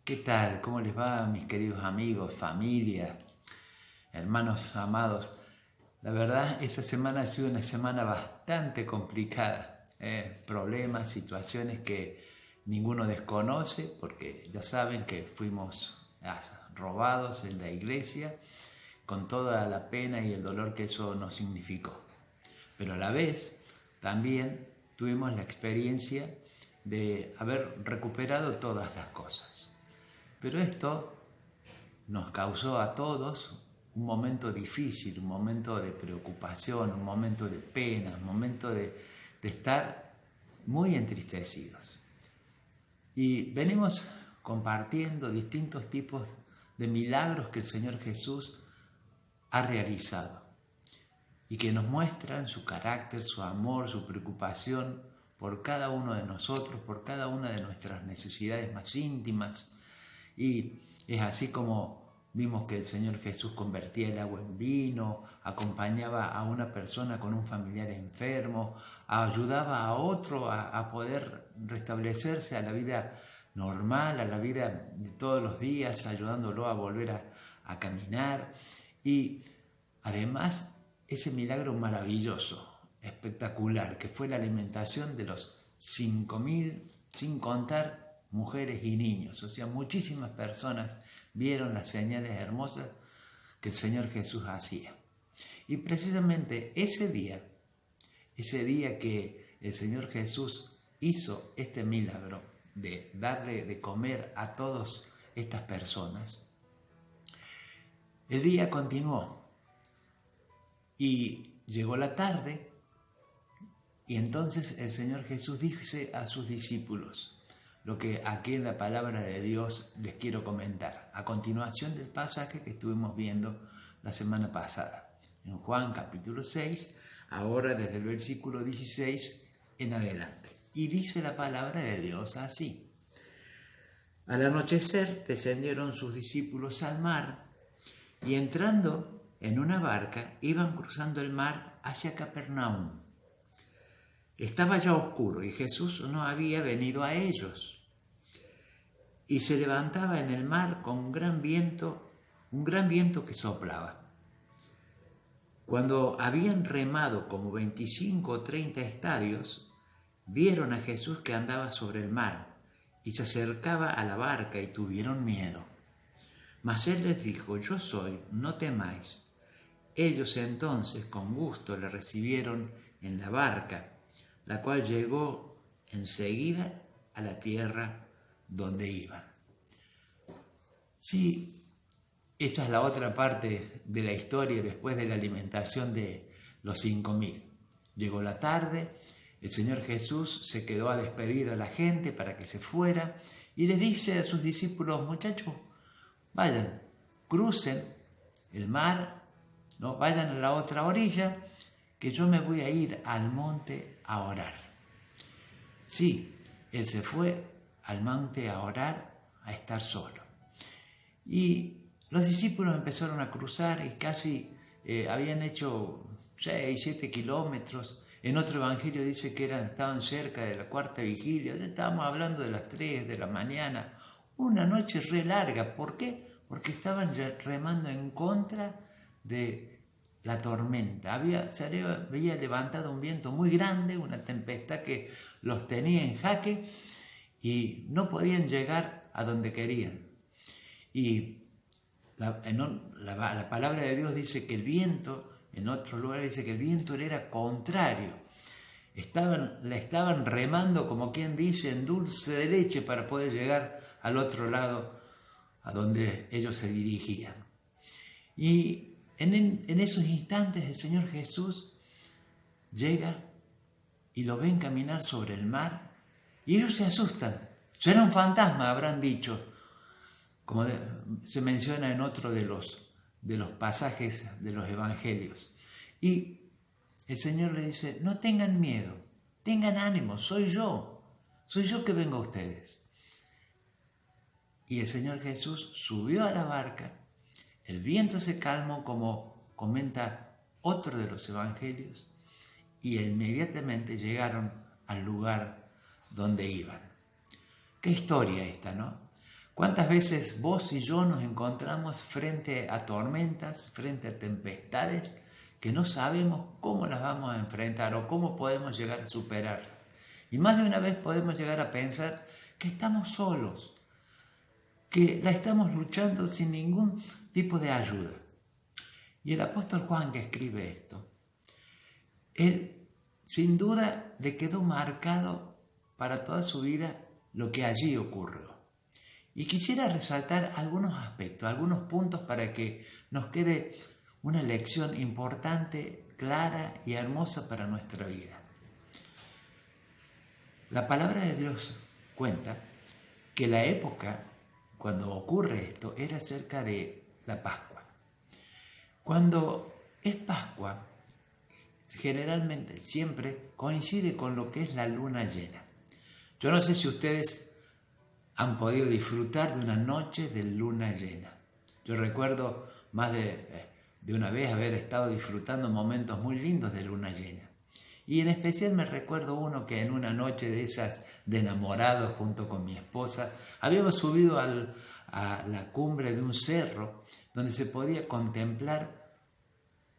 ¿Qué tal? ¿Cómo les va, mis queridos amigos, familia, hermanos amados? La verdad, esta semana ha sido una semana bastante complicada. Problemas, situaciones que ninguno desconoce, porque ya saben que fuimos robados en la iglesia, con toda la pena y el dolor que eso nos significó. Pero a la vez, también tuvimos la experiencia de haber recuperado todas las cosas. Pero esto nos causó a todos un momento difícil, un momento de preocupación, un momento de pena, un momento de estar muy entristecidos. Y venimos compartiendo distintos tipos de milagros que el Señor Jesús ha realizado y que nos muestran su carácter, su amor, su preocupación por cada uno de nosotros, por cada una de nuestras necesidades más íntimas. Y es así como vimos que el Señor Jesús convertía el agua en vino, acompañaba a una persona con un familiar enfermo, ayudaba a otro a poder restablecerse a la vida normal, a la vida de todos los días, ayudándolo a volver a caminar. Y además, ese milagro maravilloso, espectacular, que fue la alimentación de los 5.000, sin contar mujeres y niños. O sea, muchísimas personas vieron las señales hermosas que el Señor Jesús hacía. Y precisamente ese día que el Señor Jesús hizo este milagro de darle de comer a todas estas personas, el día continuó y llegó la tarde y entonces el Señor Jesús dice a sus discípulos lo que aquí en la palabra de Dios les quiero comentar, a continuación del pasaje que estuvimos viendo la semana pasada, en Juan capítulo 6, ahora desde el versículo 16 en adelante. Y dice la palabra de Dios así: al anochecer descendieron sus discípulos al mar y entrando en una barca iban cruzando el mar hacia Capernaum. Estaba ya oscuro y Jesús no había venido a ellos. Y se levantaba en el mar con un gran viento que soplaba. Cuando habían remado como 25 o 30 estadios, vieron a Jesús que andaba sobre el mar y se acercaba a la barca y tuvieron miedo. Mas él les dijo: yo soy, no temáis. Ellos entonces con gusto le recibieron en la barca, la cual llegó enseguida a la tierra donde iban. Sí, esta es la otra parte de la historia después de la alimentación de los 5.000. Llegó la tarde, el Señor Jesús se quedó a despedir a la gente para que se fuera y les dice a sus discípulos: muchachos, vayan, crucen el mar, ¿no? Vayan a la otra orilla, que yo me voy a ir al monte a orar. Sí, él se fue al monte a orar, a estar solo. Y los discípulos empezaron a cruzar y casi habían hecho 6, 7 kilómetros. En otro evangelio dice que estaban cerca de la cuarta vigilia. Estábamos hablando de las 3 de la mañana. Una noche re larga. ¿Por qué? Porque estaban remando en contra de la tormenta. Se había levantado un viento muy grande, una tempestad que los tenía en jaque y no podían llegar a donde querían. Y la palabra de Dios dice que el viento, en otro lugar dice que el viento era contrario. La estaban remando, como quien dice, en dulce de leche para poder llegar al otro lado a donde ellos se dirigían. Y en esos instantes el Señor Jesús llega y lo ven caminar sobre el mar y ellos se asustan. Será un fantasma, habrán dicho, como se menciona en otro de los pasajes de los evangelios. Y el Señor le dice: no tengan miedo, tengan ánimo, soy yo que vengo a ustedes. Y el Señor Jesús subió a la barca, el viento se calmó, como comenta otro de los evangelios, y inmediatamente llegaron al lugar donde iban. Qué historia esta, ¿no? ¿Cuántas veces vos y yo nos encontramos frente a tormentas, frente a tempestades, que no sabemos cómo las vamos a enfrentar o cómo podemos llegar a superar? Y más de una vez podemos llegar a pensar que estamos solos, que la estamos luchando sin ningún tipo de ayuda. Y el apóstol Juan, que escribe esto, él sin duda le quedó marcado para toda su vida lo que allí ocurrió. Y quisiera resaltar algunos aspectos, algunos puntos para que nos quede una lección importante, clara y hermosa para nuestra vida. La palabra de Dios cuenta que la época cuando ocurre esto era cerca de la Pascua. Cuando es Pascua, generalmente siempre coincide con lo que es la luna llena. Yo no sé si ustedes han podido disfrutar de una noche de luna llena. Yo recuerdo más de una vez haber estado disfrutando momentos muy lindos de luna llena. Y en especial me recuerdo uno que en una noche de esas de enamorados junto con mi esposa, habíamos subido a la cumbre de un cerro donde se podía contemplar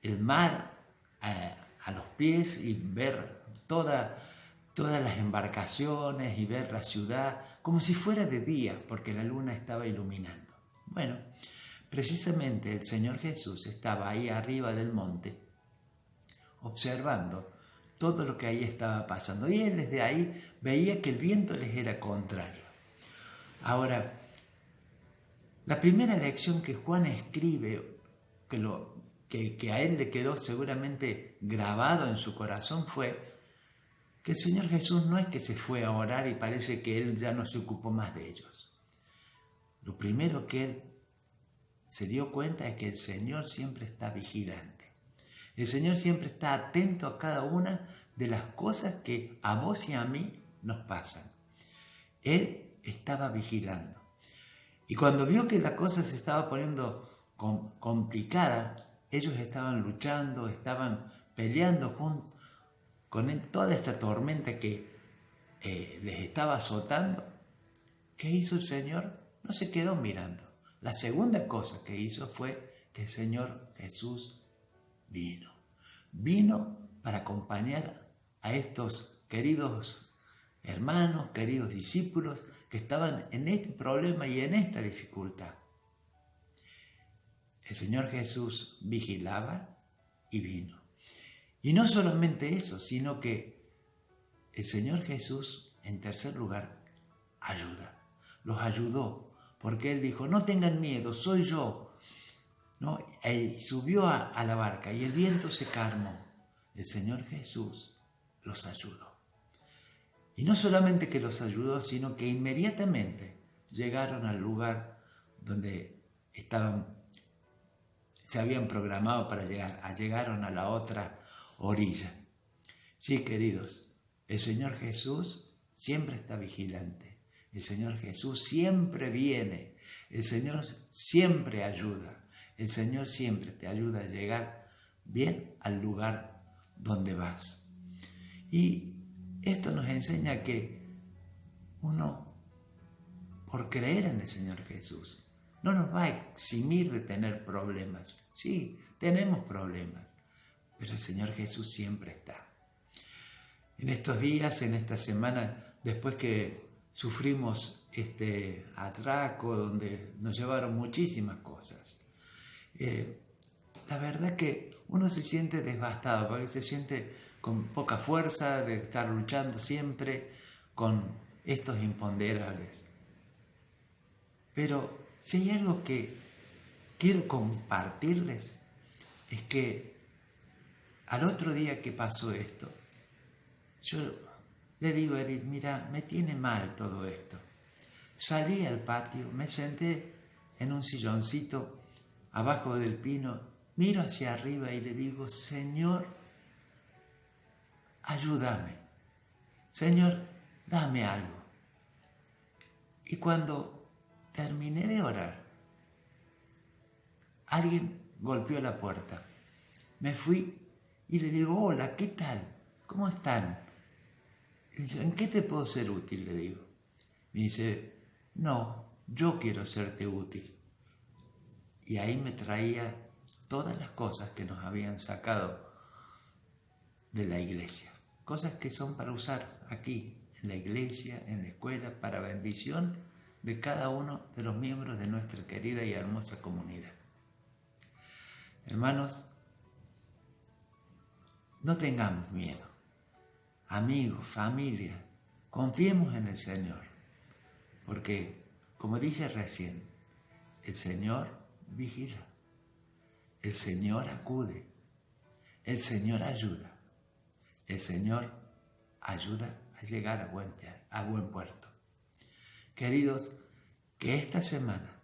el mar a los pies y ver todas las embarcaciones y ver la ciudad como si fuera de día, porque la luna estaba iluminando. Bueno, precisamente el Señor Jesús estaba ahí arriba del monte, observando todo lo que ahí estaba pasando. Y él desde ahí veía que el viento les era contrario. Ahora, la primera lección que Juan escribe, que a él le quedó seguramente grabado en su corazón, fue que el Señor Jesús no es que se fue a orar y parece que Él ya no se ocupó más de ellos. Lo primero que Él se dio cuenta es que el Señor siempre está vigilante. El Señor siempre está atento a cada una de las cosas que a vos y a mí nos pasan. Él estaba vigilando. Y cuando vio que la cosa se estaba poniendo complicada, ellos estaban luchando, estaban peleando con toda esta tormenta que les estaba azotando. ¿Qué hizo el Señor? No se quedó mirando. La segunda cosa que hizo fue que el Señor Jesús vino. Vino para acompañar a estos queridos hermanos, queridos discípulos que estaban en este problema y en esta dificultad. El Señor Jesús vigilaba y vino. Y no solamente eso, sino que el Señor Jesús, en tercer lugar, ayuda. Los ayudó, porque Él dijo, no tengan miedo, soy yo. ¿No? Y subió a la barca y el viento se calmó. El Señor Jesús los ayudó. Y no solamente que los ayudó, sino que inmediatamente llegaron al lugar donde se habían programado para llegar. Llegaron a la otra orilla. Sí, queridos, el Señor Jesús siempre está vigilante. El Señor Jesús siempre viene. El Señor siempre ayuda. El Señor siempre te ayuda a llegar bien al lugar donde vas. Y esto nos enseña que uno, por creer en el Señor Jesús, no nos va a eximir de tener problemas. Sí, tenemos problemas, pero el Señor Jesús siempre está. En estos días, en esta semana, después que sufrimos este atraco donde nos llevaron muchísimas cosas, la verdad que uno se siente devastado, porque se siente con poca fuerza de estar luchando siempre con estos imponderables. Pero si hay algo que quiero compartirles, es que al otro día que pasó esto, yo le digo a Edith, mira, me tiene mal todo esto. Salí al patio, me senté en un silloncito abajo del pino, miro hacia arriba y le digo, Señor, ayúdame. Señor, dame algo. Y cuando terminé de orar, alguien golpeó la puerta. Me fui y le digo, hola, ¿qué tal? ¿Cómo están? Y dice, ¿en qué te puedo ser útil? Le digo. Me dice, no yo quiero serte útil. Y ahí me traía todas las cosas que nos habían sacado de la iglesia, cosas que son para usar aquí, en la iglesia, en la escuela, para bendición de cada uno de los miembros de nuestra querida y hermosa comunidad. Hermanos, no tengamos miedo. Amigos, familia, confiemos en el Señor, porque, como dije recién, el Señor vigila, el Señor acude, el Señor ayuda, el Señor ayuda a llegar a buen puerto. Queridos, que esta semana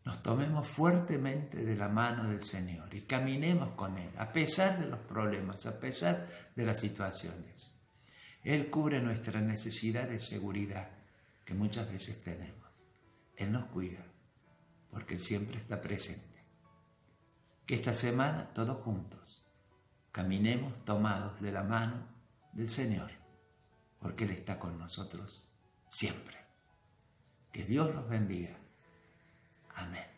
nos tomemos fuertemente de la mano del Señor y caminemos con Él, a pesar de los problemas, a pesar de las situaciones. Él cubre nuestra necesidad de seguridad que muchas veces tenemos. Él nos cuida, porque Él siempre está presente. Que esta semana, todos juntos, caminemos tomados de la mano del Señor, porque Él está con nosotros siempre. Que Dios los bendiga. Amén.